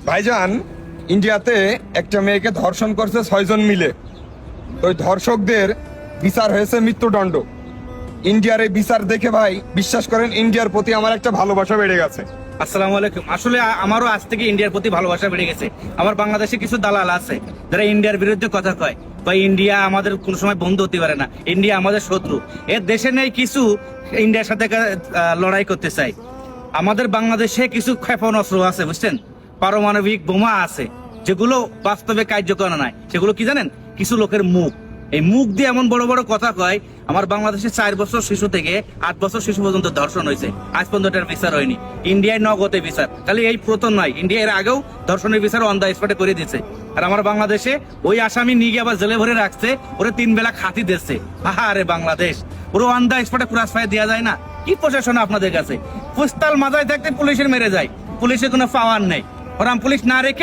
ভাইজান, ইন্ডিয়াতে একটা মেয়েকে ধর্ষণ করছে 6 জন মিলে। ওই ধর্ষকদের বিচার হয়েছে মৃত্যুদণ্ড। ইন্ডিয়ার এই বিচার দেখে ভাই বিশ্বাস করেন ইন্ডিয়ার প্রতি আমার একটা ভালোবাসা বেড়ে গেছে। আসসালামু আলাইকুম। আসলে আমারও আজ থেকে ইন্ডিয়ার প্রতি ভালোবাসা বেড়ে গেছে। আমার বাংলাদেশে কিছু দালাল আছে যারা ইন্ডিয়ার বিরুদ্ধে কথা কয়, ইন্ডিয়া আমাদের কোনো সময় বন্ধু হতে পারে না, ইন্ডিয়া আমাদের শত্রু। এর দেশে নেই কিছু ইন্ডিয়ার সাথে লড়াই করতে চাই। আমাদের বাংলাদেশে কিছু ক্ষেপণাস্ত্র আছে, বুঝছেন, পারমাণবিক বোমা আছে, যেগুলো বাস্তবে কার্যকর নয়। সেগুলো কি জানেন? কিছু লোকের মুখ, এই মুখ দিয়ে এমন বড় বড় কথা কয়। আমার বাংলাদেশে 4 বছর শিশু থেকে 8 বছর শিশু পর্যন্ত ধর্ষণ হয়েছে, আজ পর্যন্ত এটার বিচার হয়নি। ইন্ডিয়ায় নগদে বিচার, খালি এই প্রথম নয়, ইন্ডিয়া এর আগেও ধর্ষণের বিচার অন দা স্পটে করে দিচ্ছে। আর আমার বাংলাদেশে ওই আসামি নিয়ে গিয়ে আবার জেলে ভরে রাখছে, ওরে 3 বেলা খাতি দিচ্ছে। আরে বাংলাদেশ, ওরে অন দা স্পটে ক্রস ফায়ার দেওয়া যায় না? কি প্রশাসন আপনাদের কাছে? পোস্টাল মাথায় থাকতে পুলিশের মেরে যায়, পুলিশের কোনো পাওয়ার নেই। ওরা পুলিশ না রেখে